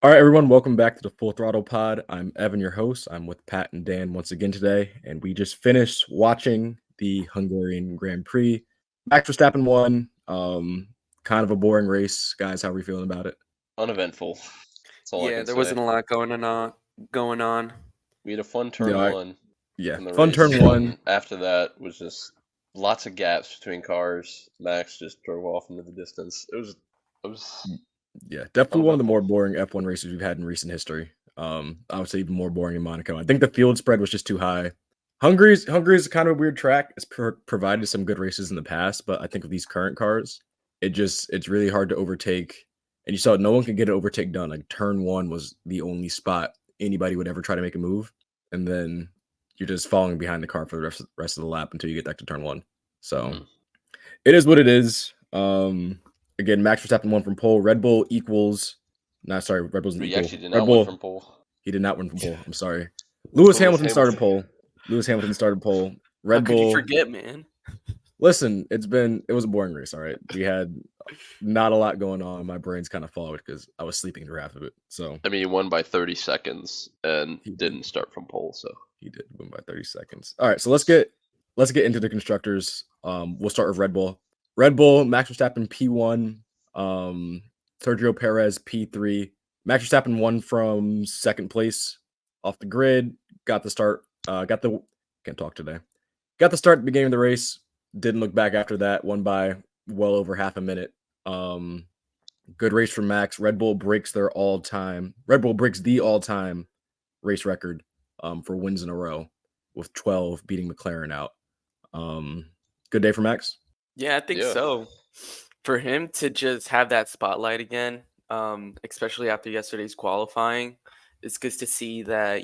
All right, everyone, welcome back to the Full Throttle Pod. I'm Evan, your host. I'm with Pat and Dan once again today, and we just finished watching the Hungarian Grand Prix. Max Verstappen won. Kind of a boring race, guys. How are we feeling about it? Uneventful. That's all I Yeah, can there say. wasn't a lot going on. We had a fun Yeah, turn one yeah. in the Fun race, turn one. and after that was just lots of gaps between cars. Max just drove off into the distance. It was Yeah, definitely one of the uneventful. more boring F1 races we've had in recent history. I would say even more boring in Monaco. I think the field spread was just too high. Hungary's kind of a weird track. It's provided some good races in the past, but I think with these current cars, it's really hard to overtake. And you saw no one could get an overtake done. Like turn one was the only spot anybody would ever try to make a move, and then you're just falling behind the car for the rest of the lap until you get back to turn one. So Hmm. it is what it is. Again, Max Verstappen won from pole. Red Bull equals. No, sorry, Red Bull's an He equal. actually did Red not win Bull. from pole. He did not win from pole. I'm sorry. Lewis Hamilton started pole. Lewis Hamilton started pole. How Red could you Bull. forget, man? Listen, it was a boring race. All right, we had not a lot going on. My brain's kind of fogged because I was sleeping through half of it. So I mean, he won by 30 seconds and he did. didn't start from pole. So He did win by 30 seconds. All right, so let's get into the constructors. We'll start with Red Bull. Red Bull, Max Verstappen P1, Sergio Perez P3. Max Verstappen won from second place off the grid. Got the start. Can't talk today. Got the start at the beginning of the race. Didn't look back after that. Won by well over half a minute. Good race for Max. Red Bull breaks the all-time race record for wins in a row with 12, beating McLaren out. Good day for Max. Yeah, I think yeah, so. For him to just have that spotlight again, especially after yesterday's qualifying, it's good to see that,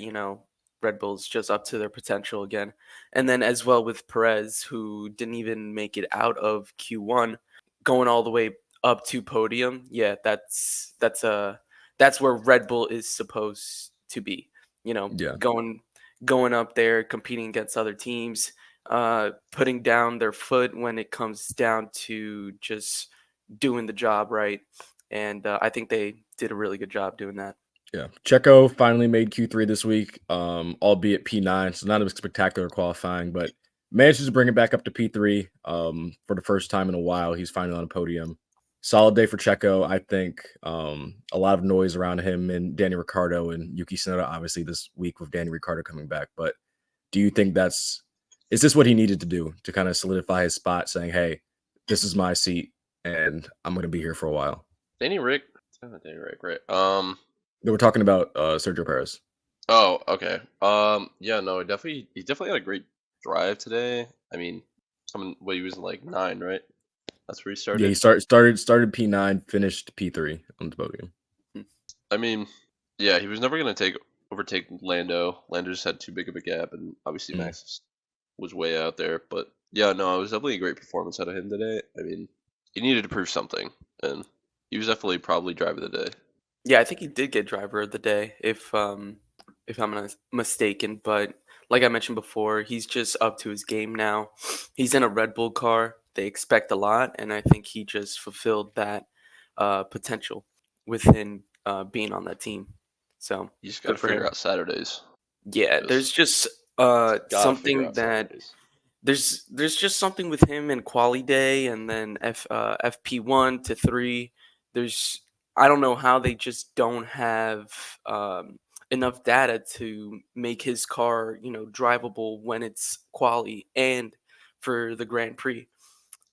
Red Bull's just up to their potential again. And then as well with Perez, who didn't even make it out of Q1, going all the way up to podium. Yeah, that's where Red Bull is supposed to be. Yeah, Going up there, competing against other teams, putting down their foot when it comes down to just doing the job right. And I think they did a really good job doing that. yeah. Checo finally made Q3 this week, albeit P9, so not a spectacular qualifying, but manages to bring it back up to P3 for the first time in a while. He's finally on a podium. Solid day for Checo. I think a lot of noise around him and Danny Ricciardo and Yuki Tsunoda, obviously, this week with Danny Ricciardo coming back. But do you think is this what he needed to do to kind of solidify his spot, saying, hey, this is my seat and I'm going to be here for a while? Danny Rick. Danny Rick, right? They were talking about Sergio Perez. Oh, okay. Yeah, no, he definitely had a great drive today. I mean, he was in like 9, right? That's where he Yeah, he started. started P9, finished P3 on the podium. Hmm. I mean, yeah, he was never gonna overtake Lando. Lando just had too big of a gap, and obviously Mm. Max was way out there. But yeah, no, it was definitely a great performance out of him today. I mean, he needed to prove something, and he was definitely probably driver of the day. Yeah, I think he did get driver of the day, if I'm not mistaken. But like I mentioned before, he's just up to his game now. He's in a Red Bull car. They expect a lot, and I think he just fulfilled that potential within being on that team. So You just gotta good for figure him. out Saturdays. Yeah, there's Just just gotta figure something out that Saturdays. there's just something with him in quali day and then FP1 to 3. There's I don't know how they just don't have enough data to make his car, drivable when it's quali and for the Grand Prix.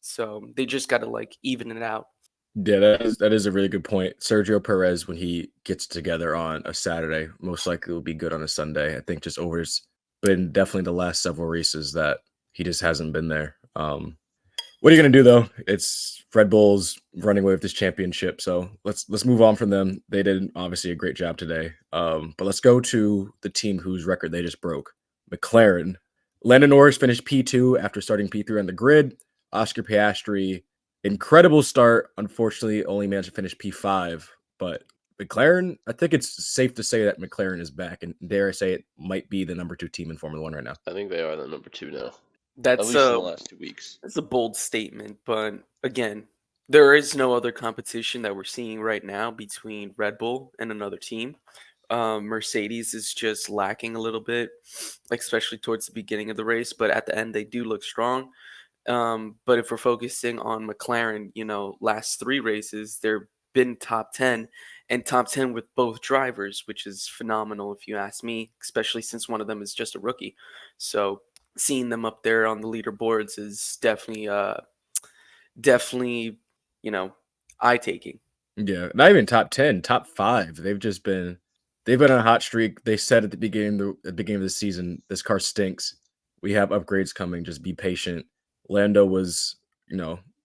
So they just got to like even it out. Yeah, that is a really good point. Sergio Perez, when he gets together on a Saturday, most likely will be good on a Sunday. I think just over has been definitely the last several races that he just hasn't been there. What are you gonna do though? It's Red Bull's running away with this championship, so let's move on from them. They did obviously a great job today. But let's go to the team whose record they just broke. McLaren. Lando Norris finished P2 after starting P3 on the grid. Oscar Piastri, incredible start. Unfortunately, only managed to finish P5. But McLaren, I think it's safe to say that McLaren is back, and dare I say it might be the number 2 team in Formula One right now. I think they are the number 2 now, at That's least in a the last 2 weeks. that's a bold statement, but again, There is no other competition that we're seeing right now between Red Bull and another team. Mercedes is just lacking a little bit, like especially towards the beginning of the race, but at the end they do look strong. But if we're focusing on McLaren, last three races, they've been top 10 and top 10 with both drivers, which is phenomenal if you ask me, especially since one of them is just a rookie. So seeing them up there on the leaderboards is definitely, you know, eye taking. Yeah, not even top 10, top 5. They've been on a hot streak. They said at the beginning of the season, this car stinks. We have upgrades coming. Just be patient. Lando was,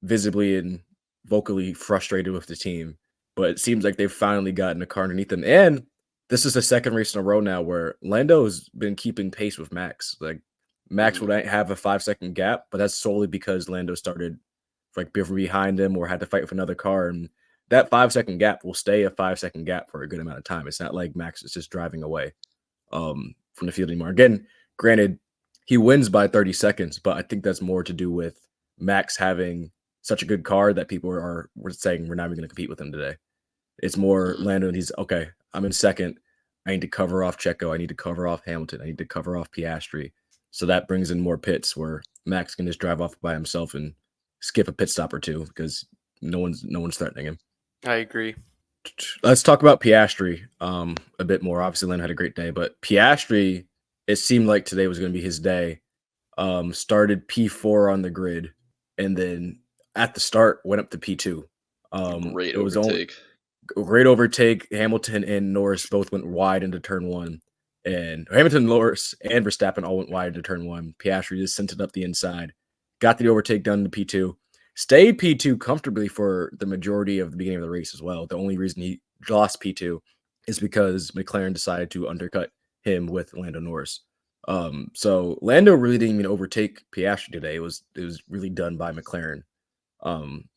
visibly and vocally frustrated with the team, but it seems like they've finally gotten a car underneath them. And this is the second race in a row now where Lando has been keeping pace with Max. Like Max Hmm. would have a 5 second gap, but that's solely because Lando started like behind him or had to fight with another car, and that 5 second gap will stay a 5 second gap for a good amount of time. It's not like Max is just driving away from the field anymore. Again, granted, he wins by 30 seconds, but I think that's more to do with Max having such a good car that people we're saying we're not even going to compete with him today. It's more Hmm. Lando, and he's okay. I'm in second. I need to cover off Checo. I need to cover off Hamilton. I need to cover off Piastri. So that brings in more pits where Max can just drive off by himself and skip a pit stop or two because no one's threatening him. I agree. Let's talk about Piastri a bit more. Obviously, Lando had a great day, but Piastri, it seemed like today was going to be his day. Started P4 on the grid, and then at the start went up to P2. Great It was only overtake. a great overtake. Hamilton and Norris both went wide into turn one, and Hamilton, Norris, and Verstappen all went wide into turn one. Piastri just sent it up the inside, got the overtake done to P2, stayed P2 comfortably for the majority of the beginning of the race as well. The only reason he lost P2 is because McLaren decided to undercut him with Lando Norris. So Lando really didn't even overtake Piastri today. It was really done by McLaren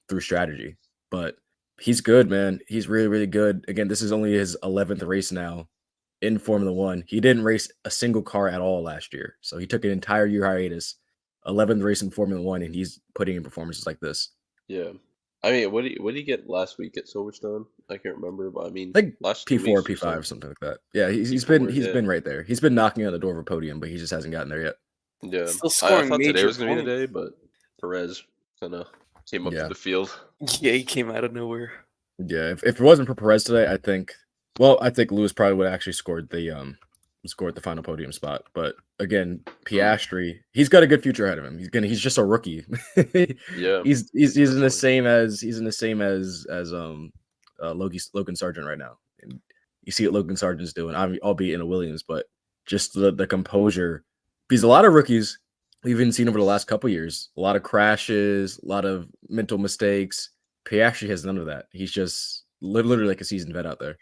through strategy. But he's good, man. He's really, really good. Again, this is only his 11th race now in Formula One. He didn't race a single car at all last year. So he took an entire year hiatus, 11th race in Formula One, and he's putting in performances like this. Yeah. I mean, what did he get last week at Silverstone? I can't remember, but I mean, Like last 2 P4, weeks or P5, so. something like that. Yeah, he's been P4, he's yeah. been right there. He's been knocking on the door of a podium, but he just hasn't gotten there yet. Yeah. Still I scoring thought today major was gonna be the points. day, but Perez kind of came up to Yeah. the field. Yeah, he came out of nowhere. Yeah, if it wasn't for Perez today, I think Lewis probably would have actually scored the final podium spot. But again, Piastri, he's got a good future ahead of him. He's just a rookie. Yeah, he's in the definitely. same as Logan Sargent right now. And you see what Logan Sargent's doing, albeit in a Williams, but just the composure. Because a lot of rookies we've even seen over the last couple years, a lot of crashes, a lot of mental mistakes. Piastri has none of that. He's just literally like a seasoned vet out there.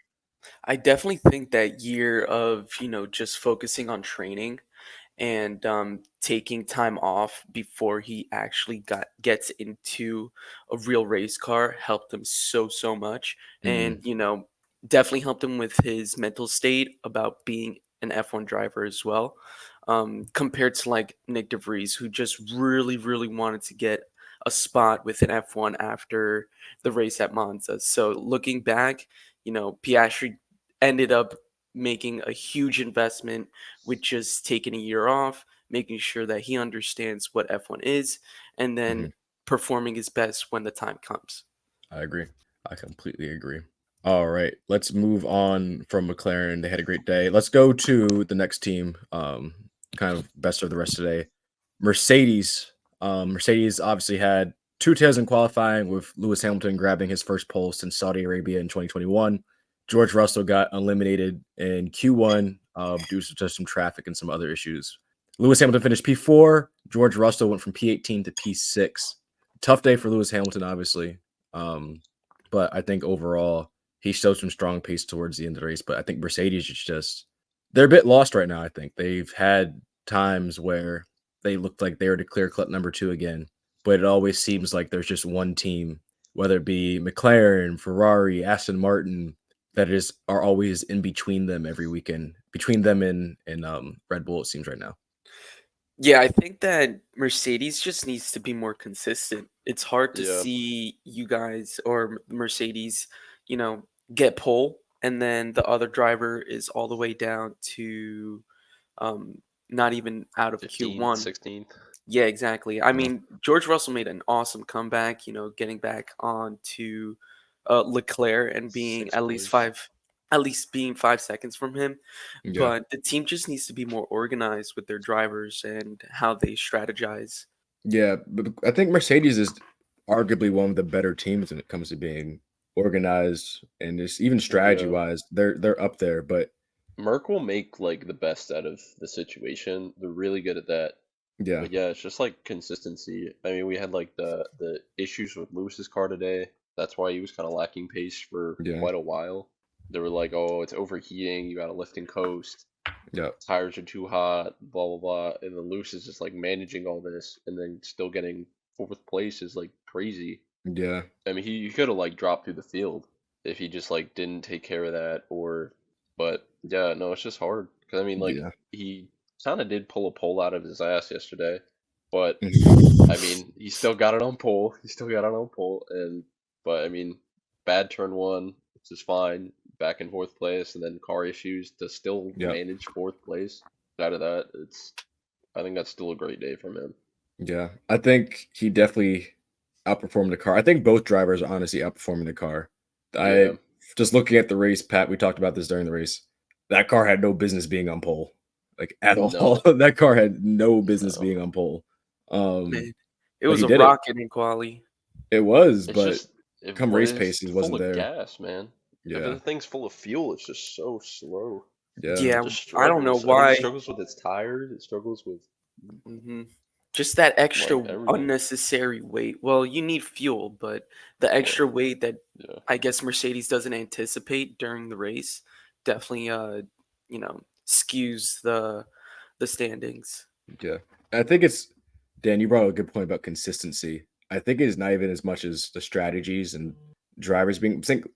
I definitely think that year of, just focusing on training and taking time off before he actually gets into a real race car helped him so much, Mhm, and definitely helped him with his mental state about being an F1 driver as well, compared to like Nick DeVries, who just really wanted to get a spot with an F1 after the race at Monza. So looking back, Piastri ended up making a huge investment with just taking a year off, making sure that he understands what F1 is, and then mhm. performing his best when the time comes. I agree. I completely agree. All right, let's move on from McLaren. They had a great day. Let's go to the next team. Kind of best of the rest today. Mercedes. Mercedes obviously had two tails in qualifying, with Lewis Hamilton grabbing his first pole since Saudi Arabia in 2021. George Russell got eliminated in Q1 due to just some traffic and some other issues. Lewis Hamilton finished P4. George Russell went from P18 to P6. Tough day for Lewis Hamilton, obviously. Um, but I think overall he showed some strong pace towards the end of the race. But I think Mercedes is just they're a bit lost right now. I think they've had times where they looked like they were the clear cut number two again, but it always seems like there's just one team, whether it be McLaren, Ferrari, Aston Martin, that are always in between them every weekend, between them and Red Bull. It seems right now. Yeah, I think that Mercedes just needs to be more consistent. It's hard to Yeah, see you guys or Mercedes, you know, get pole and then the other driver is all the way down to um, not even out of 15th, Q1. 16th. Yeah, exactly. I Yeah. mean, George Russell made an awesome comeback, getting back on to Leclerc and being 6th place. at least being 5 seconds from him. Yeah. But the team just needs to be more organized with their drivers and how they strategize. Yeah, but I think Mercedes is arguably one of the better teams when it comes to being organized and just even strategy Yeah. wise, they're up there. But Merc will make like the best out of the situation. They're really good at that. yeah, But yeah, it's just like consistency. I mean, we had like the issues with Lewis's car today. That's why he was kind of lacking pace for yeah, quite a while. They were like, "Oh, it's overheating. You got to lift and coast. yeah, Tires are too hot. Blah blah blah." And then Lewis is just like managing all this, and then still getting fourth place is like crazy. yeah, I mean, he could have like dropped through the field if he just like didn't take care of that, or. But yeah, no, it's just hard because I mean, like yeah. he kind of did pull a pole out of his ass yesterday, but I Mhm. mean, he still got it on pole. He still got it on pole, and but I mean, bad turn one, which is fine. Back in fourth place, and then car issues to still Yeah, manage fourth place. Out of that, I think that's still a great day from him. yeah. I think he definitely outperformed the car. I think both drivers are honestly outperforming the car. Yeah, I just looking at the race, Pat. We talked about this during the race. That car had no business being on pole, like at all. no, That car had no business no. being on pole. Um, Man, it but was he a did it. rocket in quali. It was, It's but just it, come when race it's pace, he full wasn't of there. gas, man. If Yeah, the thing's full of fuel, it's just so slow. yeah, Yeah, Just I don't know struggles. I think it why. struggles with its tires. It struggles with hmm Just that extra like everything. unnecessary weight. Well, you need fuel, but the Well, extra weight that yeah. I guess Mercedes doesn't anticipate during the race definitely skews the standings. yeah. I think it's Dan. You brought up a good point about consistency. I think it is not even as much as the strategies and drivers being. I think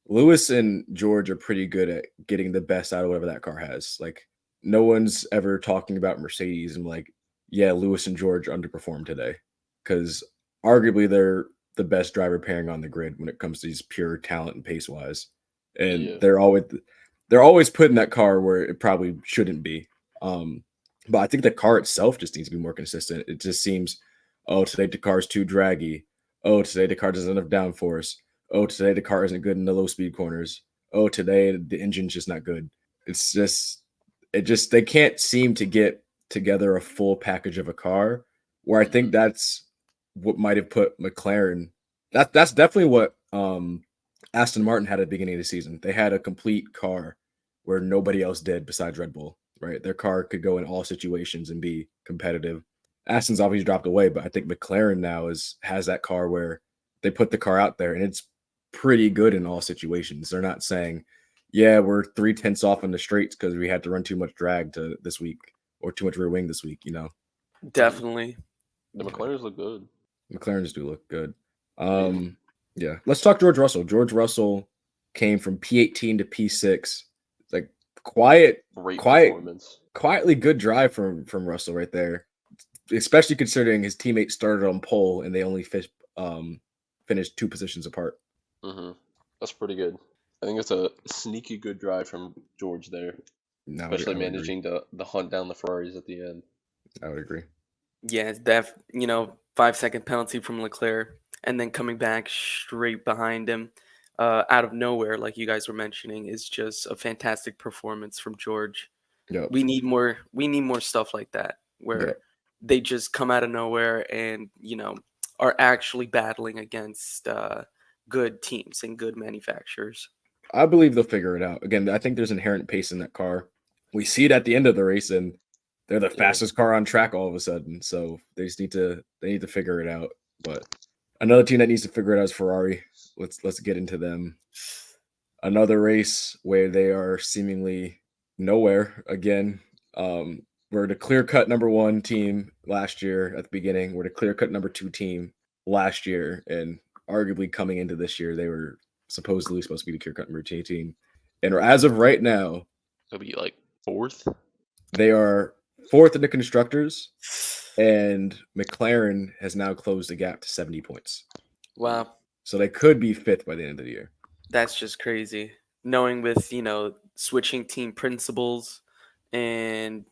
Lewis and George are pretty good at getting the best out of whatever that car has. Like no one's ever talking about Mercedes and like, yeah, Lewis and George underperformed today because arguably they're the best driver pairing on the grid when it comes to these pure talent and pace wise, and Yeah. they're always putting that car where it probably shouldn't be. Um, but I think the car itself just needs to be more consistent. It just seems, oh, today the car's too draggy. Oh, today the car doesn't have downforce. Oh, today the car isn't good in the low speed corners. Oh, today the engine's just not good. It's just they can't seem to get together a full package of a car. Where I think Hmm. that's what might have put McLaren. That's definitely what Aston Martin had at the beginning of the season. They had a complete car where nobody else did besides Red Bull. Right, their car could go in all situations and be competitive. Aston's obviously dropped away, but I think McLaren now has that car where they put the car out there and it's pretty good in all situations. They're not saying, "Yeah, we're 3/10 off in the straights because we had to run too much drag to this week or too much rear wing this week." Hmm. Definitely. The Yeah, McLarens look good. McLarens do look good. I mean, Yeah, let's talk George Russell. George Russell came from P18 to P6. Like quiet, great quiet, performance. quietly good drive from Russell right there, especially considering his teammates started on pole and they only finished 2 positions apart. Hmm. That's pretty good. I think it's a sneaky good drive from George there, No, especially I would agree. managing to hunt down the Ferraris at the end. I would agree. Yeah, it's 5 second penalty from Leclerc, and then coming back straight behind him, out of nowhere, like you guys were mentioning, is just a fantastic performance from George. Yep. We need more stuff like that where Yep. they just come out of nowhere and are actually battling against good teams and good manufacturers. I believe they'll figure it out. Again, I think there's inherent pace in that car. We see it at the end of the race, and they're the Yeah. fastest car on track all of a sudden. So they need to figure it out. But another team that needs to figure it out is Ferrari. Let's get into them. Another race where they are seemingly nowhere again. We're the clear cut number one team last year at the beginning. We're the clear cut number two team last year, and arguably coming into this year, they were supposedly supposed to be the clear cut number two team. And as of right now, He'll be like fourth. they are fourth in the constructors, and McLaren has now closed the gap to 70 points. Wow, So they could be fifth by the end of the year. that's just crazy. Knowing with, switching team principles and,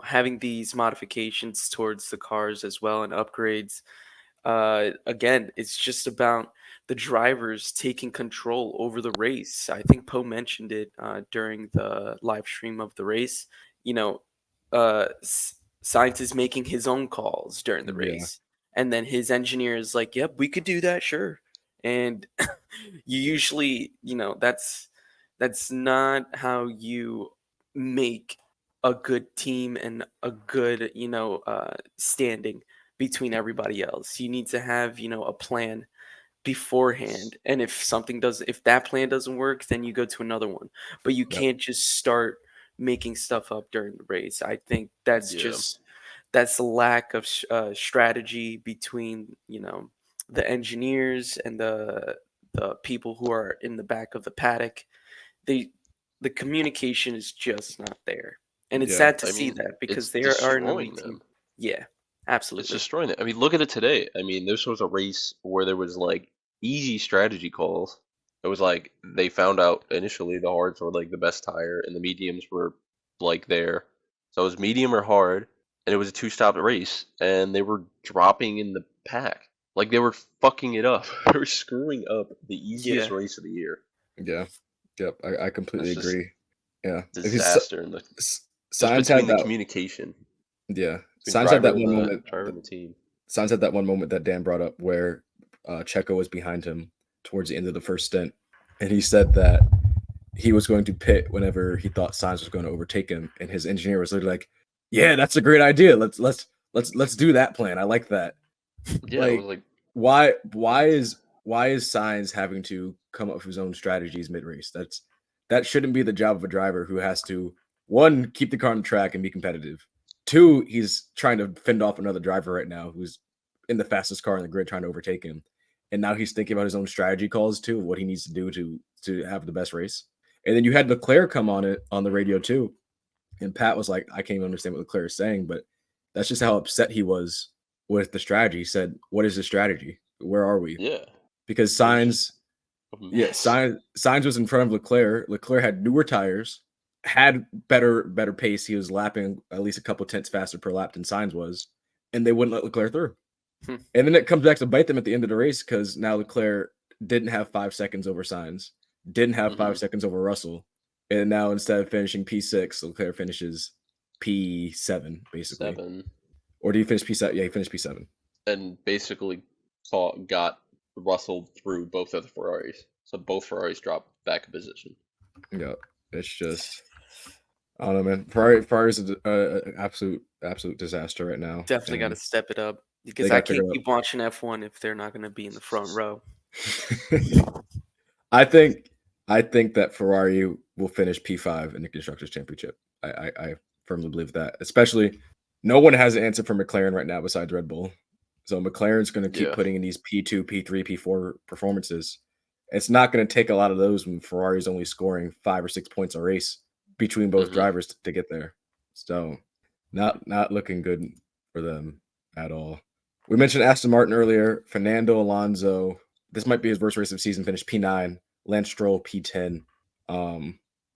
having these modifications towards the cars as well and upgrades. Again, it's just about the drivers taking control over the race. I think Poe mentioned it during the live stream of the race. You know, Sainz is making his own calls during the Yeah. race, and then his engineer is like, "Yep, we could do that, sure." And you usually, that's not how you make a good team and a good, standing between everybody else. You need to have, a plan beforehand. And if that plan doesn't work, then you go to another one. But you Yep. can't just start making stuff up during the race. I think that's Yeah. that's a lack of strategy between, the engineers and the people who are in the back of the paddock. They the communication is just not there. And it's Yeah. sad to I see mean, that it's because they are an destroying elite team. them. Yeah, It's absolutely. destroying it. I mean, look at it today. I mean, this was a race where there was like easy strategy calls. It was like they found out initially the hards were like the best tire and the mediums were like there. So it was medium or hard, and it was a two-stop race, and they were dropping in the pack. Like they were fucking it up. They were screwing up the easiest Yeah. race of the year. Yeah. Yep. I completely That's just agree. Yeah. If he's disaster in the just Signs had between the that. communication Yeah. between Signs had that driver and one the moment. driver and the team. Signs had that one moment that Dan brought up where Checo was behind him towards the end of the first stint, and he said that he was going to pit whenever he thought Sainz was going to overtake him, and his engineer was literally like, "Yeah, that's a great idea. Let's do that plan. I like that." Yeah, it was Like, like why is Sainz having to come up with his own strategies mid race? That shouldn't be the job of a driver who has to, one, keep the car on the track and be competitive. Two, he's trying to fend off another driver right now who's in the fastest car in the grid trying to overtake him. And now he's thinking about his own strategy calls too, what he needs to do to have the best race. And then you had Leclerc come on it on the radio too. And Pat was like, I can't even understand what Leclerc is saying, but that's just how upset he was with the strategy. He said, "What is the strategy? Where are we?" yeah, Because it was just a mess. Sainz was in front of Leclerc. Leclerc had newer tires, had better pace. He was lapping at least a couple tenths faster per lap than Sainz was, and they wouldn't let Leclerc through. Hmm. And then it comes back to bite them at the end of the race because now Leclerc didn't have 5 seconds over Sainz, didn't have 5 Mhm. seconds over Russell, and now instead of finishing P6, Leclerc finishes P7 basically. 7, Or do you finish P7? Yeah, he finished P7. and basically got Russell through both of the Ferraris. So both Ferraris dropped back a position. Yeah, it's just I don't know, man. Ferrari's an absolute disaster right now. Definitely got to And step it up because they I got to can't figure keep watching F1 if they're not going to be in the front row. out. I think that Ferrari will finish P5 in the constructors championship. I firmly believe that. Especially, no one has an answer for McLaren right now besides Red Bull. So McLaren's going to keep Yeah. putting in these P2, P3, P4 performances. It's not going to take a lot of those when Ferrari's only scoring 5 or 6 points a race between both Mhm. drivers to get there. So, not looking good for them at all. We mentioned Aston Martin earlier. Fernando Alonso. This might be his worst race of the season. Finished P9. Lance Stroll P10.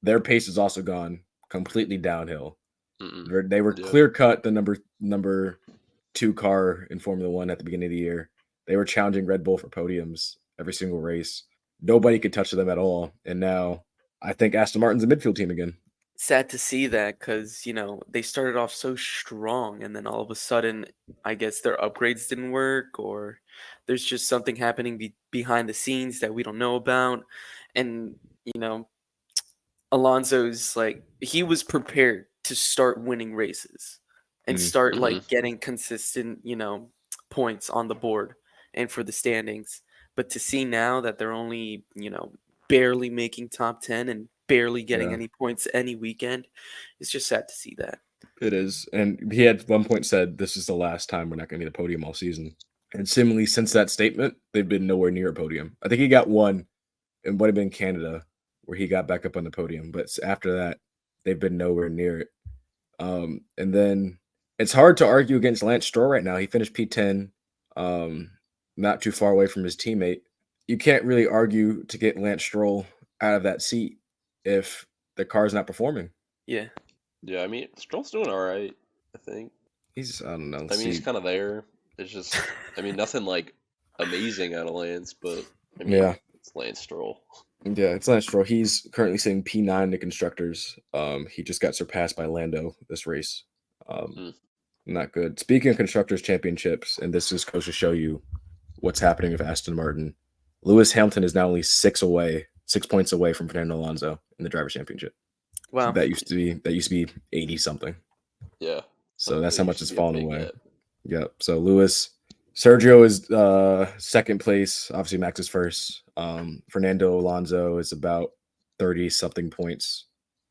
Their pace has also gone completely downhill. Mm-mm. They were Yeah. clear cut the number 2 car in Formula One at the beginning of the year. They were challenging Red Bull for podiums every single race. Nobody could touch them at all. And now I think Aston Martin's a midfield team again. Sad to see that because, they started off so strong and then all of a sudden, I guess their upgrades didn't work or there's just something happening behind the scenes that we don't know about. And, Alonso's like, he was prepared to start winning races and start Mhm. like getting consistent, points on the board and for the standings. But to see now that they're only, barely making top 10 and barely getting Yeah. any points any weekend, it's just sad to see that. It is. And he had one point said, "This is the last time we're not going to be the podium all season." And similarly, since that statement, they've been nowhere near a podium. I think he got one in what had been Canada, where he got back up on the podium. But after that, they've been nowhere near it. And then it's hard to argue against Lance Stroll right now. He finished P10, um, not too far away from his teammate. You can't really argue to get Lance Stroll out of that seat if the car's not performing. Yeah. Yeah, I mean, Stroll's doing all right, I think. I don't know. I mean, he's kind of there. It's just, I mean, nothing like amazing out of Lance, but I mean, Yeah. it's Lance Stroll. Yeah, it's Lance Stroll. He's currently sitting P9 in the constructors. He just got surpassed by Lando this race. Mm. Not good. Speaking of constructors championships, and this just goes to show you what's happening with Aston Martin. Lewis Hamilton is now only 6 points away from Fernando Alonso in the driver's championship. Wow. That used to be 80 something. Yeah. So that's how much it's fallen away. Gap. Yep. So Sergio is second place. Obviously, Max is first. Fernando Alonso is about 30 something points,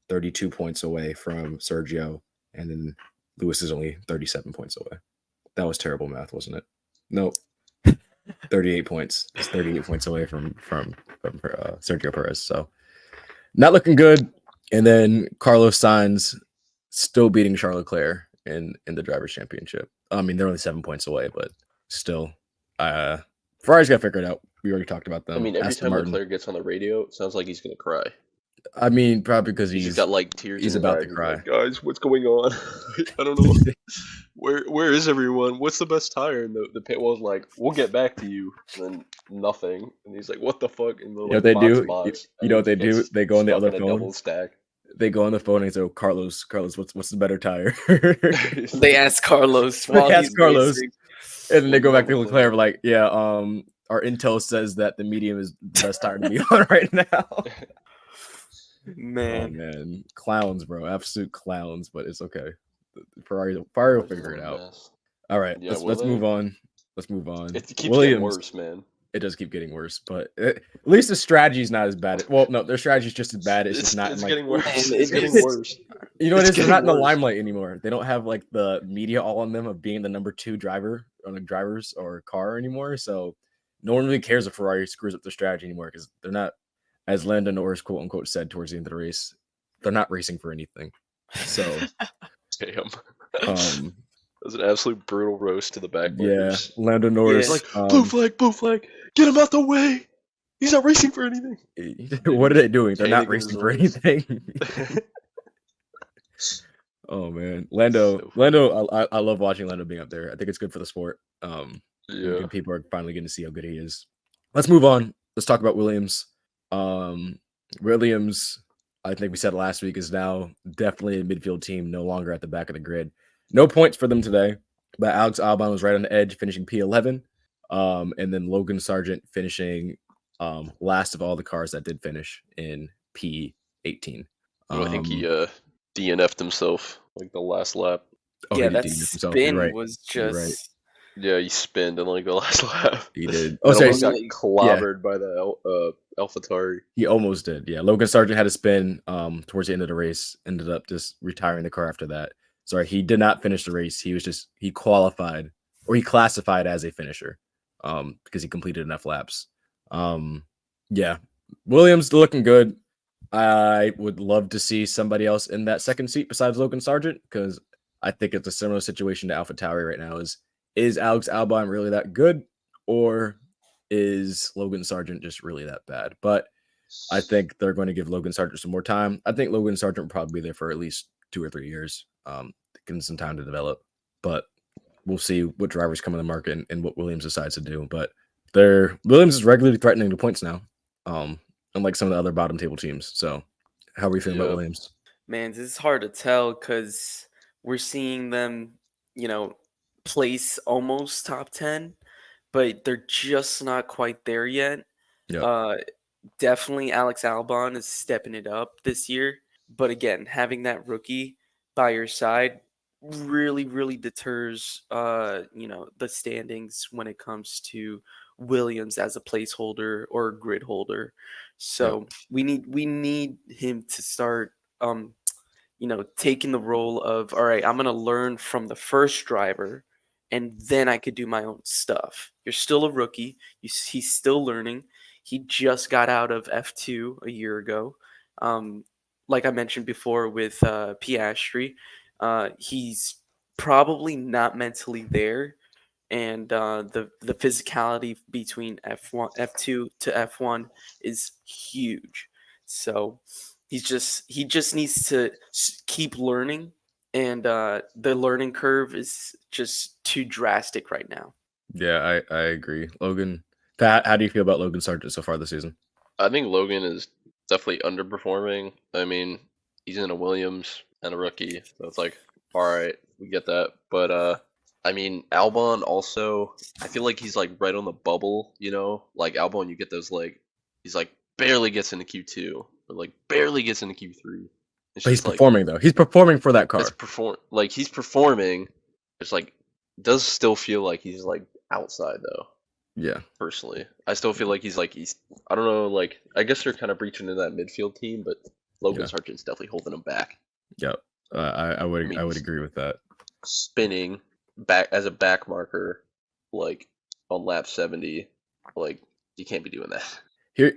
32 points away from Sergio, and then Lewis is only 37 points away. That was terrible math, wasn't it? Nope. 38 points. It's 38 points away from Sergio Perez. So not looking good. And then Carlos Sainz still beating Charles Leclerc in the drivers' championship. I mean, they're only 7 points away, but still, Ferrari's got to figure it out. We already talked about them. I mean, every Aston time Martin, Leclerc gets on the radio, it sounds like he's gonna cry. I mean, probably because He's got like tears. he's in his about eyes. to cry. Like, guys, what's going on? I don't know. Where is everyone? What's the best tire? And the pit wall's like, we'll get back to you. And then nothing. And he's like, what the fuck? And You know what they do? You know what they do? They go on the other phone. phone. Double stack. They go on the phone and say, oh, Carlos, what's the better tire? They ask Carlos while They he's ask Carlos. racing. And then they go back to Leclerc, like, yeah, our intel says that the medium is the best tire to be on right now. Man. Oh, man, clowns, bro, absolute clowns. But it's okay. Ferrari will figure it out. All right, Yeah, let's move on. Let's move on. It keeps getting worse, man. It does keep getting worse, but at least the strategy is not as bad. Well, no, their strategy is just as bad. It's just not. It's like, getting worse. It's getting worse. You know what it is? They're not in the limelight anymore. They don't have like the media all on them of being the number 2 driver on a driver's or car anymore. So no one really cares if Ferrari screws up their strategy anymore because they're not, as Lando Norris quote unquote said towards the end of the race, they're not racing for anything. So damn. That was an absolute brutal roast to the backbiters. Yeah, Lando Norris. Like, blue flag, get him out the way. He's not racing for anything. What are they doing? They're not racing for anything. Oh man, Lando. I love watching Lando being up there. I think it's good for the sport. Yeah, people are finally getting to see how good he is. Let's move on. Let's talk about Williams. Williams, I think we said last week, is now definitely a midfield team, no longer at the back of the grid. No points for them today, but Alex Albon was right on the edge, finishing P11. And then Logan Sargent finishing last of all the cars that did finish in P18. I think he DNF'd himself like the last lap. Oh, yeah, that spin was just. Yeah, he spinned in like the last lap. He did. Oh, sorry, he got clobbered by the AlphaTauri. He almost did. Yeah, Logan Sargent had a spin towards the end of the race. Ended up just retiring the car after that. Sorry, he did not finish the race. He qualified, or he classified as a finisher, because he completed enough laps. Yeah, Williams looking good. I would love to see somebody else in that second seat besides Logan Sargent, because I think it's a similar situation to AlphaTauri right now. Is Alex Albon really that good, or is Logan Sargent just really that bad? But I think they're going to give Logan Sargent some more time. I think Logan Sargent will probably be there for at least 2 or 3 years, give him some time to develop. But we'll see what drivers come in the market and what Williams decides to do. But Williams is regularly threatening the points now, unlike some of the other bottom table teams. So how are we feeling about Williams? Man, this is hard to tell because we're seeing them, place almost top 10, but they're just not quite there yet. Yep. Definitely Alex Albon is stepping it up this year. But again, having that rookie by your side really, really deters, the standings when it comes to Williams as a placeholder or a grid holder. So we need him to start, taking the role of, all right, I'm going to learn from the first driver, and then I could do my own stuff. You're still a rookie. He's still learning. He just got out of F2 a year ago. Like I mentioned before with Piastri, He's probably not mentally there, and the physicality between F2 to F1 is huge. So he just needs to keep learning, and the learning curve is just too drastic right now. Yeah, I agree. Logan, Pat, how do you feel about Logan Sargent so far this season? I think Logan is definitely underperforming. I mean, he's in a Williams and a rookie, so it's like, all right, we get that. But I mean, Albon also, I feel like he's like right on the bubble, you know? Like Albon, you get those like, he's like barely gets into Q2 or like barely gets into Q3. It's But he's just like performing though. He's performing for that it's car. like he's performing. It's like does still feel like he's like outside though. Yeah. Personally, I still feel like he's I don't know, like I guess they're kind of breaching into that midfield team, but Logan Yeah. Sargent's definitely holding him back. Yeah. I would mean, I would agree with that. Spinning back as a back marker, like on lap 70, like you can't be doing that.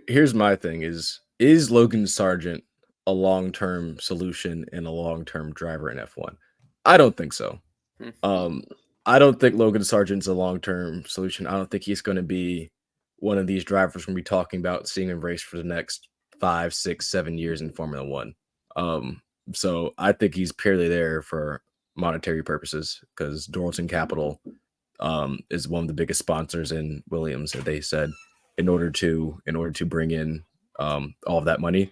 Here's my thing is Logan Sargent a long-term solution and a long-term driver in F1? I don't think so. I don't think Logan Sargent's a long-term solution. I don't think he's going to be one of these drivers we're going to be talking about seeing him race for the next 5, 6, 7 years in Formula One. So I think he's purely there for monetary purposes because Doralton Capital is one of the biggest sponsors in Williams. And they said in order to bring in all of that money,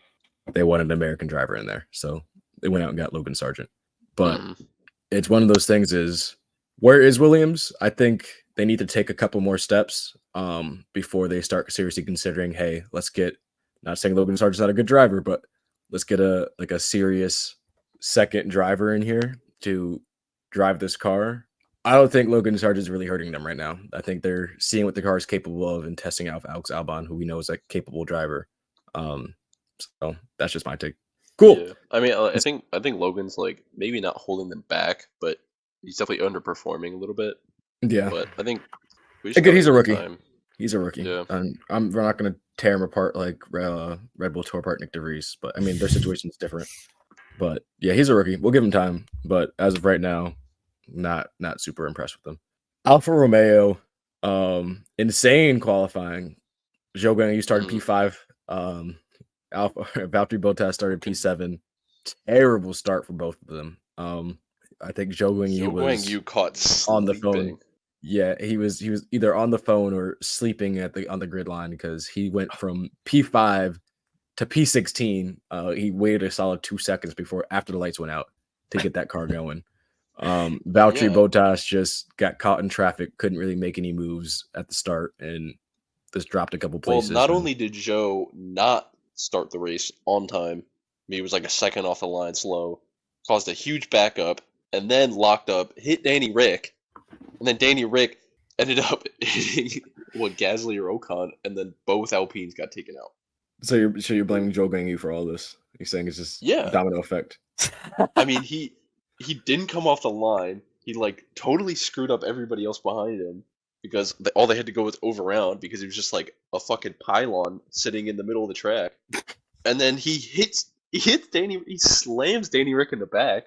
they wanted an American driver in there. So they went out and got Logan Sargent. But it's one of those things is, where is Williams? I think they need to take a couple more steps before they start seriously considering, hey, let's get, not saying Logan Sargent's not a good driver, but let's get a serious second driver in here to drive this car. I don't think Logan Sargent's really hurting them right now. I think they're seeing what the car is capable of and testing out Alex Albon, who we know is a capable driver. So that's just my take. Cool. Yeah. I mean, I think Logan's like maybe not holding them back, but he's definitely underperforming a little bit. Yeah. But I think again, he's a rookie. Time. He's a rookie. Yeah. And we're not going to tear him apart like Red Bull tore apart Nick DeVries. But I mean, their situation's different. But yeah, he's a rookie. We'll give him time. But as of right now, not super impressed with him. Alfa Romeo, insane qualifying. Zhou Guanyu started P5. Valtteri Bottas started P7. Terrible start for both of them. I think Zhou Guanyu was caught on the phone. Yeah, he was either on the phone or sleeping on the grid line because he went from P5 to P16. He waited a solid 2 seconds after the lights went out to get that car going. Valtteri Bottas just got caught in traffic, couldn't really make any moves at the start, and just dropped a couple places. Well, not only did Zhou not start the race on time, he was like a second off the line slow, caused a huge backup, and then locked up, hit Danny Rick, and then Danny Rick ended up hitting Gasly or Ocon, and then both Alpines got taken out. So you're blaming Zhou Guanyu for all this? You're saying it's just domino effect? I mean, he didn't come off the line. He like totally screwed up everybody else behind him because all they had to go was over-round because he was just like a fucking pylon sitting in the middle of the track. And then he slams Danny Rick in the back,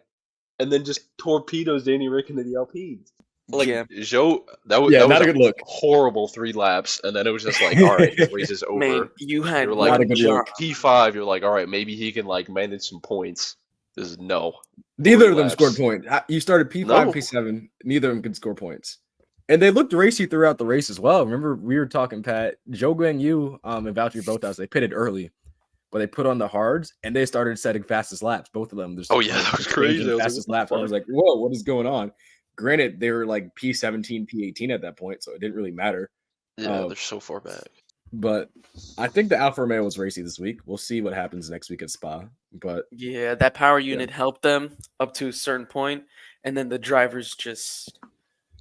and then just torpedoes Danny Rick into the Alpines. Like Zhou, that was not a good look. Horrible 3 laps, and then it was just like, all right, this race is over. Man, you had like P5. You're like, all right, maybe he can like manage some points. This is no. Neither of them scored points. You started P5, P7. Neither of them could score points. And they looked racy throughout the race as well. Remember, we were talking, Pat, Zhou Guanyu and Valtteri Bottas, they pitted early, but they put on the hards, and they started setting fastest laps, both of them. That was crazy. Fastest laps. I was like, whoa, what is going on? Granted, they were like P17, P18 at that point, so it didn't really matter. Yeah, they're so far back. But I think the Alfa Romeo was racy this week. We'll see what happens next week at Spa. But yeah, that power unit helped them up to a certain point, and then the drivers just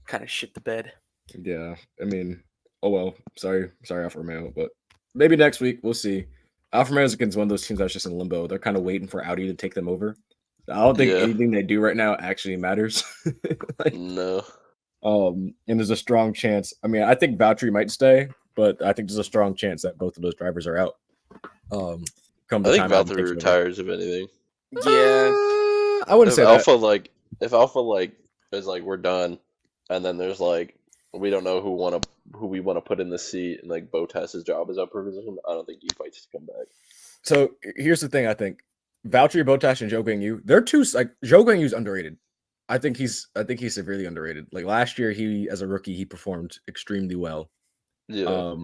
kind of shit the bed. Yeah, I mean, oh well. Sorry, Alfa Romeo, but maybe next week we'll see. Alfa Romeo is against one of those teams that's just in limbo. They're kind of waiting for Audi to take them over. I don't think anything they do right now actually matters. No. And there's a strong chance. I mean, I think Valtteri might stay, but I think there's a strong chance that both of those drivers are out. I think Valtteri retires if anything. Yeah, I wouldn't say Alpha that. like if Alpha like is like we're done, and then there's like we don't know who we want to put in the seat, and like Bottas's job is up for position, I don't think he fights to come back. So here's the thing: I think Valtteri Bottas and Zhou Guanyu, they're two like Zhou Guanyu's underrated. I think he's severely underrated. Like last year, he as a rookie, he performed extremely well. Yeah.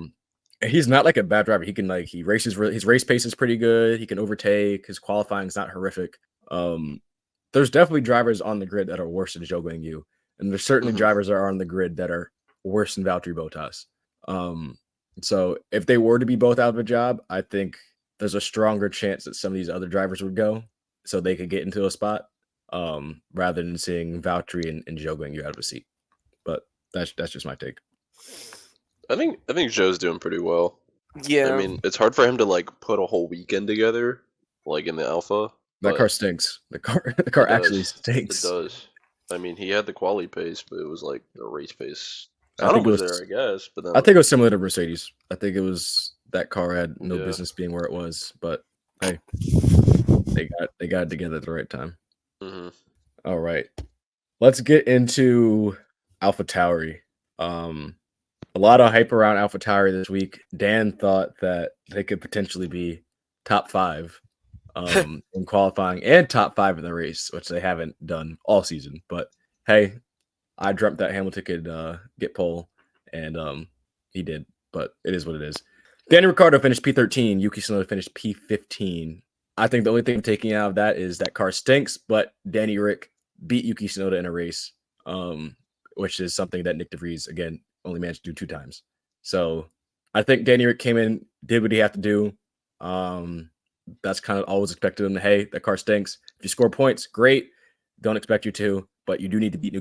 And he's not like a bad driver. He can like he races his race pace is pretty good. He can overtake. His qualifying is not horrific. There's definitely drivers on the grid that are worse than Zhou Guanyu, and there's certainly drivers that are on the grid that are worse than Valtteri Bottas. So if they were to be both out of a job, I think there's a stronger chance that some of these other drivers would go, so they could get into a spot, rather than seeing Valtteri and Zhou Guanyu out of a seat. But that's just my take. I think Joe's doing pretty well. Yeah. I mean, it's hard for him to like put a whole weekend together, like in the Alpha. That car stinks. The car actually stinks. It does. I mean, he had the quali pace, but it was like the race pace. I think it was there, I guess. But then I think it was similar to Mercedes. I think it was that car had no business being where it was, but hey, they got it together at the right time. All right, let's get into AlphaTauri. A lot of hype around AlphaTauri this week. Dan thought that they could potentially be top 5 in qualifying and top 5 in the race, which they haven't done all season. But hey, I dreamt that Hamilton could get pole, and he did. But it is what it is. Danny Ricciardo finished P13. Yuki Tsunoda finished P15. I think the only thing I'm taking out of that is that car stinks, but Danny Rick beat Yuki Tsunoda in a race, which is something that Nick DeVries, again, only managed to do 2 times. So I think Danny Rick came in, did what he had to do. That's kind of always expected him to, hey, that car stinks. If you score points, great. Don't expect you to, but you do need to beat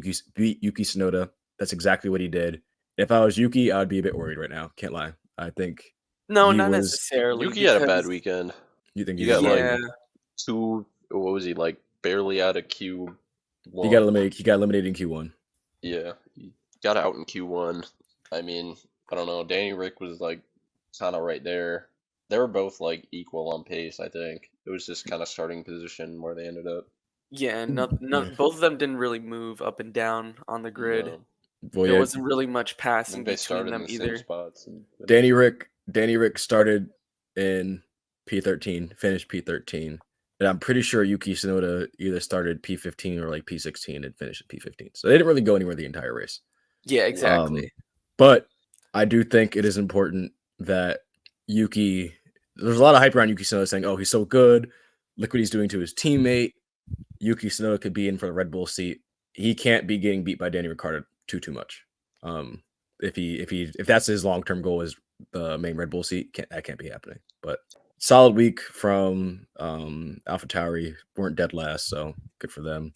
Yuki Tsunoda. That's exactly what he did. If I was Yuki, I would be a bit worried right now. Can't lie. I think no, not necessarily. Yuki had a bad weekend. You think he got like 2? What was he like? Barely out of Q1. He got eliminated in Q1. Yeah, he got out in Q1. I mean, I don't know. Danny Rick was like kind of right there. They were both like equal on pace. I think it was just kind of starting position where they ended up. Yeah, both of them didn't really move up and down on the grid. No. Well, there wasn't really much passing between them either. Spots Danny Rick started in P13, finished P13, and I'm pretty sure Yuki Tsunoda either started P15 or like P16 and finished at P15. So they didn't really go anywhere the entire race. Yeah, exactly. But I do think it is important that Yuki. There's a lot of hype around Yuki Tsunoda saying, "Oh, he's so good. Look what he's doing to his teammate." Yuki Tsunoda could be in for the Red Bull seat. He can't be getting beat by Danny Ricciardo too much. If that's his long-term goal is the main Red Bull seat, that can't be happening. But solid week from AlphaTauri. Weren't dead last, so good for them.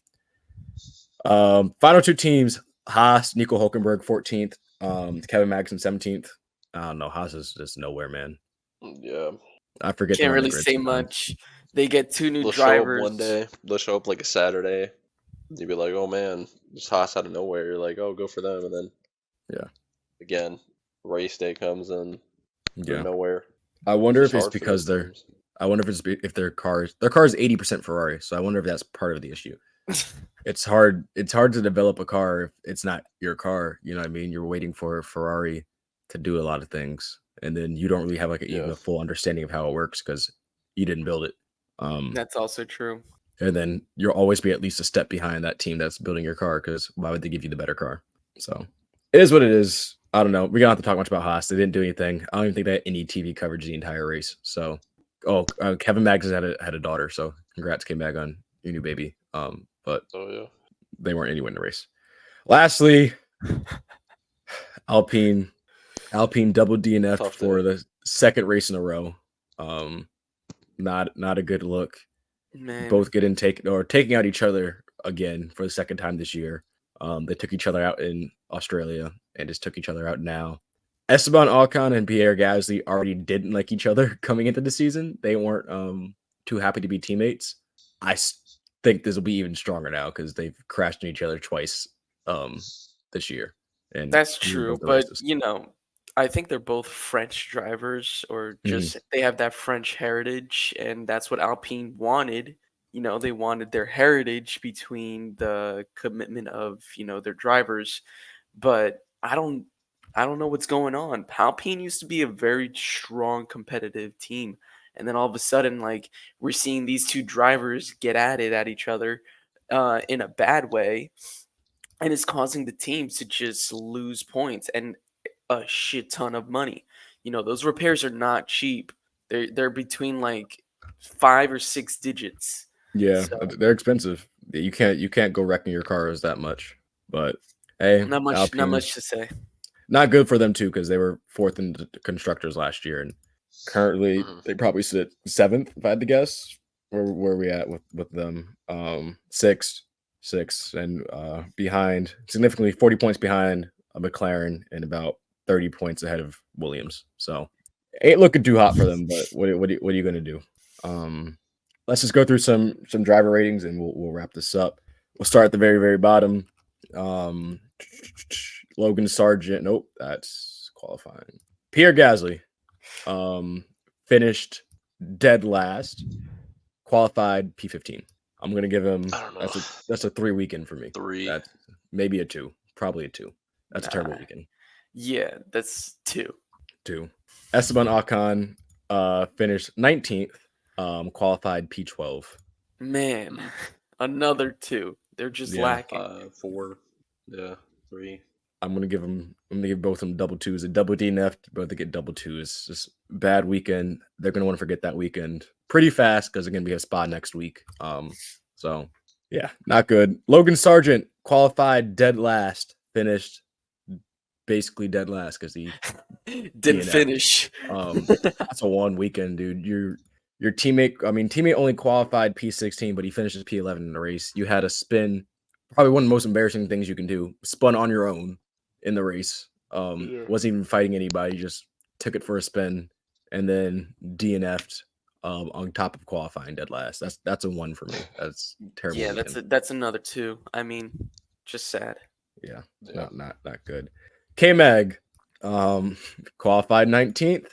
Final 2 teams: Haas, Nico Hulkenberg 14th, Kevin Magnussen 17th. I don't know. Haas is just nowhere, man. Yeah, I forget. Can't really say much. They get 2 new drivers. Show up one day. They'll show up like a Saturday. You'd be like, "Oh man, just Haas out of nowhere." You're like, "Oh, go for them," and then again, race day comes and nowhere. I wonder if it's because I wonder if their car is 80% Ferrari. So I wonder if that's part of the issue. It's hard to develop a car if it's not your car. You know what I mean? You're waiting for Ferrari to do a lot of things, and then you don't really have like even a full understanding of how it works because you didn't build it. That's also true. And then you'll always be at least a step behind that team that's building your car because why would they give you the better car? So it is what it is. I don't know. We don't have to talk much about Haas. They didn't do anything. I don't even think they had any TV coverage the entire race. So, Kevin Magnussen had a daughter. So congrats, came back on your new baby. But they weren't anywhere in the race. Lastly, Alpine double DNF for the second race in a row. Not a good look. Man. Both taking out each other again for the second time this year. They took each other out in Australia and just took each other out now. Esteban Ocon and Pierre Gasly already didn't like each other coming into the season. They weren't too happy to be teammates. I think this will be even stronger now because they've crashed into each other twice this year. And that's true, but I think they're both French drivers, or just they have that French heritage, and that's what Alpine wanted. they wanted their heritage between the commitment of, their drivers, but I don't know what's going on. Alpine used to be a very strong competitive team, and then all of a sudden, like, we're seeing these two drivers get at it at each other in a bad way, and it's causing the teams to just lose points and a shit ton of money. Those repairs are not cheap. They're between like 5 or 6 digits. Yeah, So they're expensive. You can't go wrecking your cars that much. But hey, not much Alpine, to say. not good for them too because they were fourth in the constructors last year, and currently Mhm. they probably sit seventh if I had to guess. Where are we at with them? Six, and behind significantly 40 points behind a McLaren and about 30 points ahead of Williams. So ain't looking too hot for them. But what are you gonna do? Um, let's just go through some driver ratings and we'll wrap this up. We'll start at the very very bottom. Um, Logan Sargent. Nope, that's qualifying. Pierre Gasly, finished dead last, qualified P15. I'm gonna give him I don't know. that's a 3 weekend for me. 3. That's maybe a 2, probably a 2. That's a terrible Nah. weekend. Yeah, that's 2. 2. Esteban Ocon finished 19th, qualified P12. Man, another 2. They're just Yeah. lacking. 4. Yeah, 3. I'm gonna give both of them double twos. A double DNF, both they get double twos. Just bad weekend. They're gonna want to forget that weekend pretty fast because they're gonna be a Spa next week. So yeah, not good. Logan Sargent qualified dead last, finished basically dead last because he Didn't DNF. finish. That's a 1 weekend, dude. Your teammate only qualified P16, but he finishes P11 in the race. You had a spin, probably one of the most embarrassing things you can do. Spun on your own in the race. Yeah. Wasn't even fighting anybody, just took it for a spin and then DNF'd on top of qualifying dead last. That's a 1 for me. That's terrible. Yeah, weekend. that's another 2. I mean, just sad. Yeah, Yeah. not good. K-Mag, qualified 19th,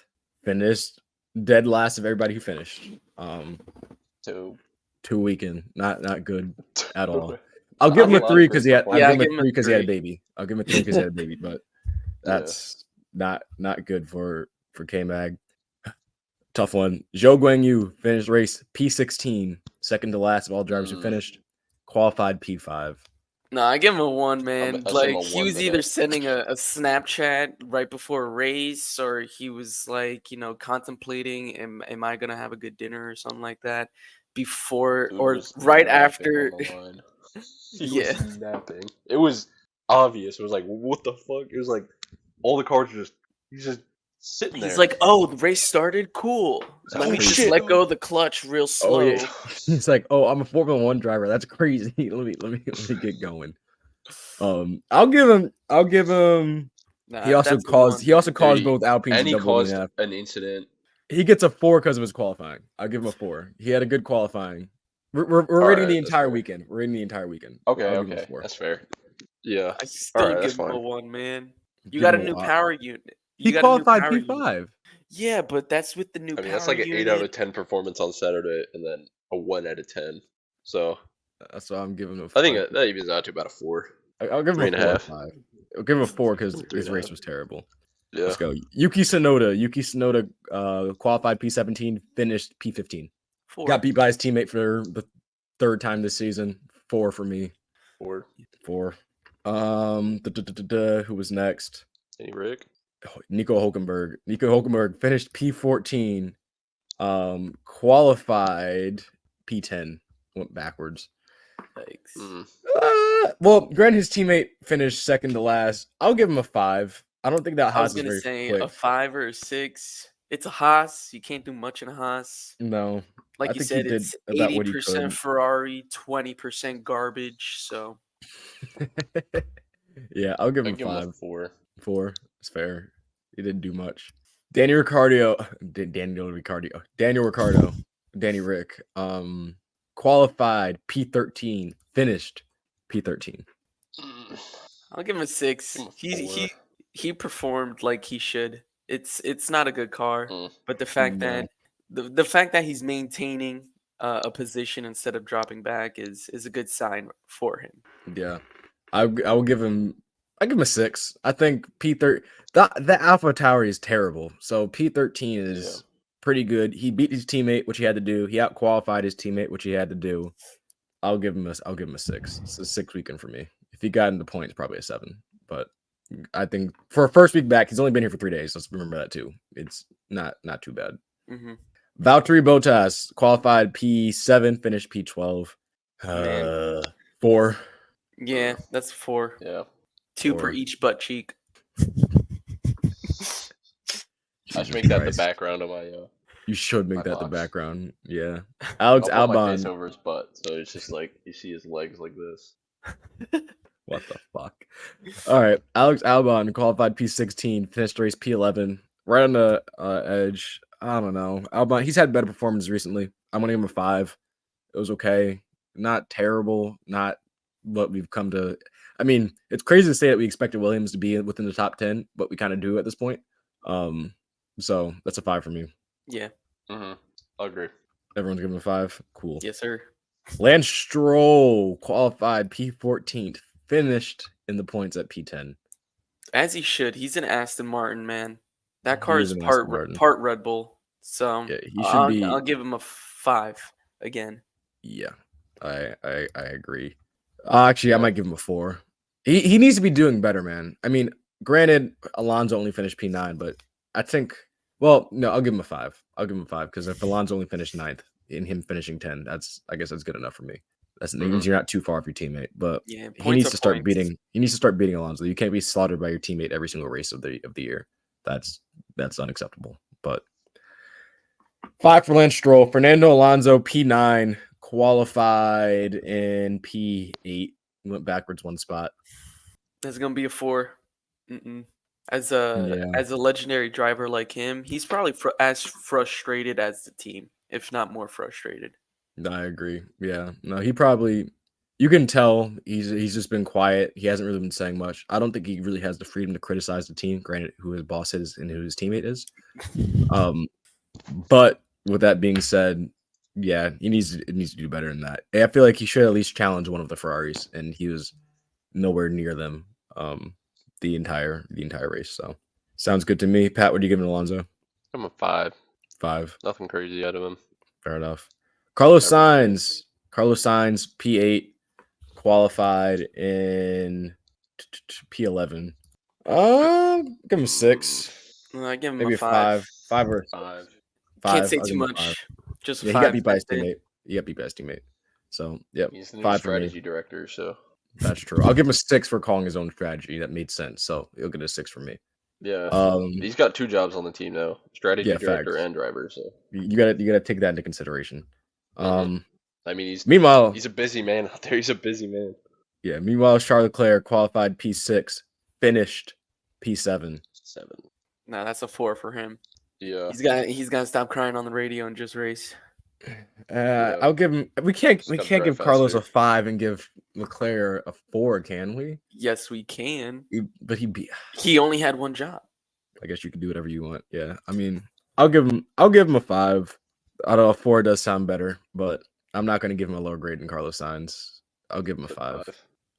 finished dead last of everybody who finished. 2. 2 weekend, not good at all. I'll I'll give him a 3 because he had. Yeah, I'll give him I'll a 3 because he had a 3. baby. I'll give him a 3 because he had a baby, but that's not good for K-Mag. Tough one. Zhou Guanyu finished race P16, second to last of all drivers who finished. Qualified P5. No, I give him a 1, man. I'll give him Like, a he 1 was for either that. sending a Snapchat right before a race, or he was like, contemplating, am I gonna have a good dinner or something like that before Dude or was right napping after. on the line. He Yeah. was napping. It was obvious. It was like, what the fuck? It was like all the cars were he's just sitting there. He's like, oh, the race started? Cool. That's Let me crazy. just let go of the clutch real slow. Oh yeah, he's like, oh, I'm a Formula One driver. That's crazy. let me get going. I'll give him. Nah, He also that's a 1. caused Dude, both Alpines and he double caused DNF. an incident. He gets a 4 because of his qualifying. I'll give him a 4. He had a good qualifying. We're All rating right, the that's entire fair. weekend. We're rating the entire weekend. Okay, I'll give him a okay, 4. that's fair. Yeah, I still right, give that's him a fine. 1, man. You Give got a him new lot. power unit. He You got a new qualified power unit. P5. Yeah, but that's with the new I mean, power that's like an unit. 8 out of 10 performance on Saturday, and then a 1 out of 10. So That's why I'm giving him a 5. I think that evens out to about a 4. I'll give him a 4 or 3.5. 5. I'll give him a 4 because his 3.5. race was terrible. Yeah. Let's go. Yuki Tsunoda qualified P17, finished P15. 4. Got beat by his teammate for the 3rd time this season. 4 for me. 4. 4. Who was next? Any Rick? Nico Hulkenberg. Nico Hulkenberg finished P14. Qualified P10. Went backwards. Thanks. Well, granted, his teammate finished second to last. I'll give him a 5. I don't think that I was Haas is gonna very say quick. a 5 or a 6. It's a Haas. You can't do much in a Haas. No, Like I you think said, he did it's about what he 80% could. Ferrari, 20% garbage. So Yeah, I'll give I him give him a 5. 4. 4. It's fair. He didn't do much. Daniel Ricciardo. Danny Rick. Qualified P13. Finished P13. I'll give him a 6. Give him a 4. He performed like he should. It's not a good car, but the fact No. that the fact that he's maintaining a position instead of dropping back is a good sign for him. Yeah, I will give him. I give him a 6. I think P13. The Alpha Tower is terrible. So P13 Yeah. is pretty good. He beat his teammate, which he had to do. He outqualified his teammate, which he had to do. I'll give him a 6. It's a 6 weekend for me. If he got into points, probably a 7. But I think for a first week back, he's only been here for 3 days. Let's remember that too. It's not too bad. Hmm. Valtteri Bottas qualified P7, finished P12. Man. 4. Yeah, that's 4. Yeah. 2 per 4. each butt cheek. I Jesus should make that the Christ. background of my. You should make my that the box. background. Yeah. Alex I'll put my face Albon. over his butt, so it's just like you see his legs like this. What the fuck? All right. Alex Albon qualified P16, finished race P11. Right on the edge. I don't know. Albon, he's had better performances recently. I'm going to give him a 5. It was okay. Not terrible. Not what we've come to. I mean, it's crazy to say that we expected Williams to be within the top 10, but we kind of do at this point. So that's a 5 for me. Yeah. Mm-hmm. I'll agree. Everyone's giving him a 5. Cool. Yes, sir. Lance Stroll qualified P14, finished in the points at P10. As he should. He's an Aston Martin, man. That car is is an Aston Martin. part Red Bull. So Yeah, he should be. I'll give him a 5 again. Yeah, I agree. Actually, I Yeah. might give him a 4. He needs to be doing better, man. I mean, granted, Alonso only finished P9, but I think. Well, no, I'll give him a 5. I'll give him a 5 because if Alonso only finished 9th and him finishing 10, I guess that's good enough for me. That means you're not too far off your teammate, but Yeah, he points needs are to start points. beating. He needs to start beating Alonso. You can't be slaughtered by your teammate every single race of the year. That's unacceptable. But 5 for Lance Stroll. Fernando Alonso P9 qualified in P8. Went backwards 1 spot. That's gonna be a 4. As a legendary driver like him, he's probably as frustrated as the team, if not more frustrated. I agree. Yeah. No, he probably. You can tell he's just been quiet. He hasn't really been saying much. I don't think he really has the freedom to criticize the team. Granted, who his boss is and who his teammate is. But with that being said, yeah, it needs to do better than that. I feel like he should at least challenge one of the Ferraris, and he was nowhere near them the entire race. So sounds good to me. Pat, what are you giving Alonso? I'm a 5. 5. Nothing crazy out of him. Fair enough. Carlos Average. Sainz P8 qualified in P11. Give him a 6. I give him Maybe a 5. 5 or 5. 5. Can't say I'll too give him a 5. much. Just a Yeah, 5. he got beat by his that's it. teammate. He got beat by his teammate. So, yep, He's the new 5 for me. strategy director, so That's true. I'll give him a 6 for calling his own strategy. That made sense. So he'll get a 6 from me. yeah. He's got 2 jobs on the team now: strategy Yeah, director facts. and driver. So You gotta take that into consideration. I mean, Meanwhile, he's a busy man out there. He's a busy man. yeah. Meanwhile, Charles Leclerc qualified P6, finished P7. 7. No, that's a 4 for him. Yeah. He's gotta stop crying on the radio and just race. I'll give him. We can't gotta give drive Carlos a faster. 5 and give Leclerc a 4, can we? Yes, we can. But He only had one job. I guess you can do whatever you want. Yeah. I mean, I'll give him a 5. I don't know, 4 does sound better, but I'm not gonna give him a lower grade than Carlos Sainz. I'll give him a 5.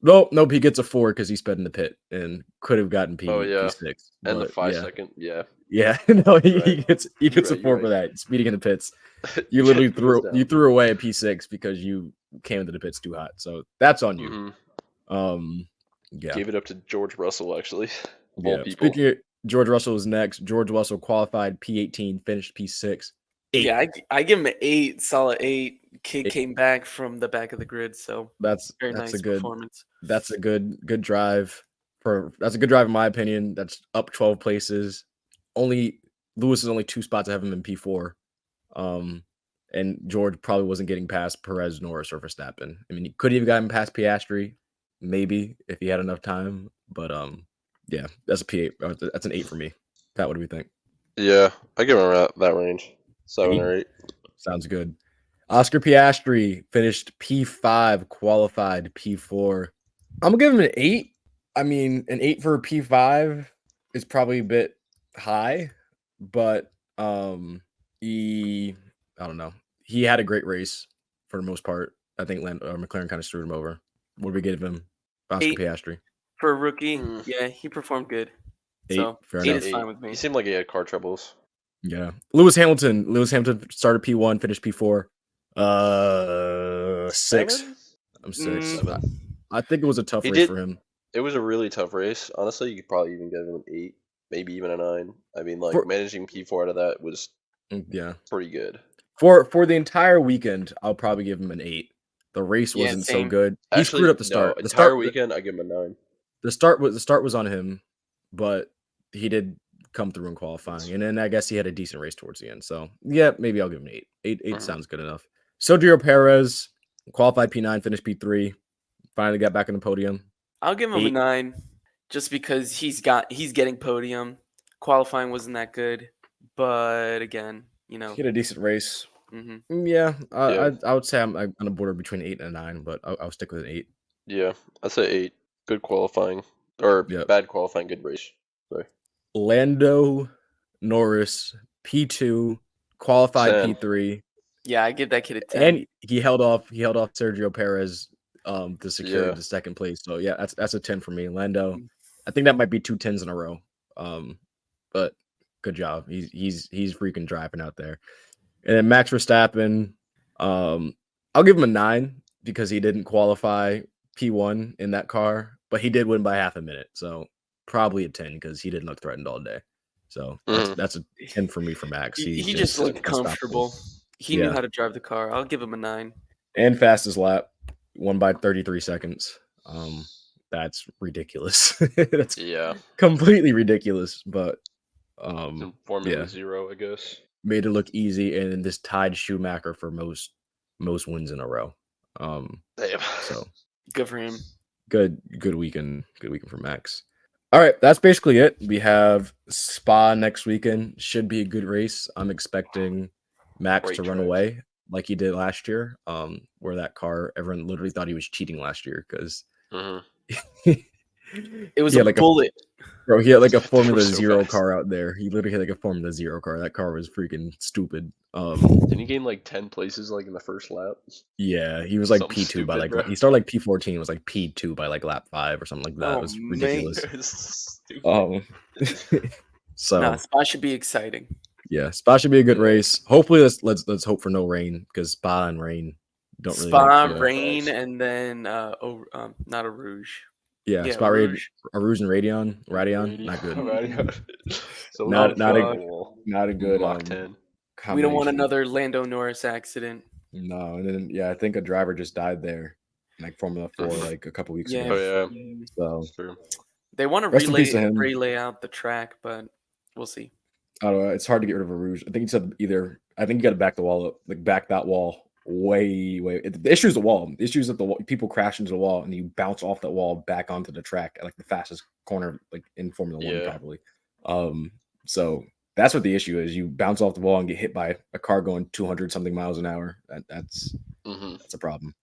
Nope, he gets a 4 because he sped in the pit and could have gotten P6. And the but 5-second, yeah. Yeah, no, he Right. gets a 4 for that. Speeding in the pits. You literally threw away a P6 because you came into the pits too hot. So that's on you. Yeah. Gave it up to George Russell, actually. Of Yeah. all people. Speaking of George Russell is next. George Russell qualified P18, finished P6. 8. Yeah, I give him an 8, solid 8. Kid came back from the back of the grid, so That's very nice a good performance. That's a good drive. That's a good drive in my opinion. That's up 12 places. Lewis is only 2 spots ahead of him in P4. And George probably wasn't getting past Perez, Norris, or Verstappen. I mean, he could have gotten past Piastri, maybe if he had enough time. But yeah, that's a P8. That's an 8 for me. Pat, what do we think? Yeah, I give him around that range. 7 or 8. Sounds good. Oscar Piastri finished P5, qualified P4. I'm gonna give him an 8. I mean, an 8 for a P5 is probably a bit high, but I don't know. He had a great race. for the most part. I think McLaren kind of screwed him over. What did we give him? Oscar 8 Piastri. for a rookie. Mm. Yeah, he performed good. 8, So fair 8 enough. is fine with me. He seemed like he had car troubles. Yeah. Lewis Hamilton started P1, finished P4. 6. Seven? I'm 6. Seven. I think it was a tough He race did- for him. It was a really tough race. Honestly, you could probably even give him an 8, maybe even a 9. I mean, like managing P4 out of that was pretty good. For the entire weekend, I'll probably give him an 8. The race wasn't so same. good. He Actually, screwed up the start. No, The entire start weekend, I give him a 9. the start was on him, but he did come through in qualifying, and then I guess he had a decent race towards the end. So yeah, maybe I'll give him an 8. 8 sounds good enough. Sergio Perez qualified P9, finished P3, finally got back on the podium. I'll give him a 8. 9 just because he's getting podium. Qualifying wasn't that good, but again, He had a decent race. Mhm. Yeah, I would say I'm on the border between 8 and a 9, but I'll stick with an 8. Yeah, I'd say 8. Good qualifying. Or Yep. bad qualifying, good race. Sorry. Lando Norris P2, qualified Sam. P3. Yeah, I give that kid a 10. And he held off Sergio Perez to secure the second place. So yeah, that's a 10 for me. Lando, I think that might be 2 10s in a row. But good job. He's freaking driving out there. And then Max Verstappen, I'll give him a 9 because he didn't qualify P1 in that car, but he did win by half a minute. So probably a 10 because he didn't look threatened all day. So that's a 10 for me for Max. He just looked comfortable. He knew how to drive the car. I'll give him a 9. And fastest lap, won by 33 seconds. That's ridiculous. That's completely ridiculous. But in Formula 0, I guess. Made it look easy, and this tied Schumacher for most wins in a row. Damn. So good for him. Good weekend. Good weekend for Max. All right, that's basically it. We have Spa next weekend. Should be a good race. I'm expecting Max to run away like he did last year. Where that car, everyone literally thought he was cheating last year because it was a bullet. Bro, he had like a Formula 0 car out there. He literally had like a Formula 0 car. That car was freaking stupid. Didn't he gain like 10 places like in the first lap? Yeah, he was like something P2 stupid, by like he started like P14, was like P2 by like lap 5 or something like that. It was ridiculous. So Spa should be exciting. Yeah, Spa should be a good race. Hopefully, let's hope for no rain because Spa and rain don't really. Spa, rain, and then not a Rouge. Yeah, Spa, Rouge and Radion, not good. So not a good. Mach 10. We don't want another Lando Norris accident. No, and then I think a driver just died there, like Formula 4, like a couple weeks ago. Oh yeah, so true. They want to relay out the track, but we'll see. I don't know. It's hard to get rid of a Rouge. I think he said I think you got to back the wall up, like back that wall way. The issue is the wall. The issue is that people crash into the wall and you bounce off that wall back onto the track at like the fastest corner, like in Formula 1, probably. So that's what the issue is. You bounce off the wall and get hit by a car going 200 something miles an hour. That's a problem.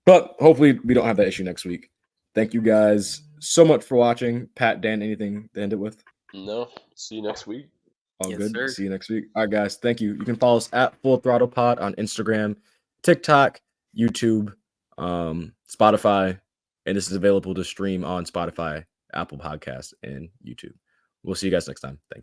But hopefully we don't have that issue next week. Thank you guys so much for watching. Pat, Dan, anything to end it with? No. See you next week. All good. Sir. See you next week. All right, guys. Thank you. You can follow us at Full Throttle Pod on Instagram, TikTok, YouTube, Spotify, and this is available to stream on Spotify, Apple Podcasts, and YouTube. We'll see you guys next time. Thank you.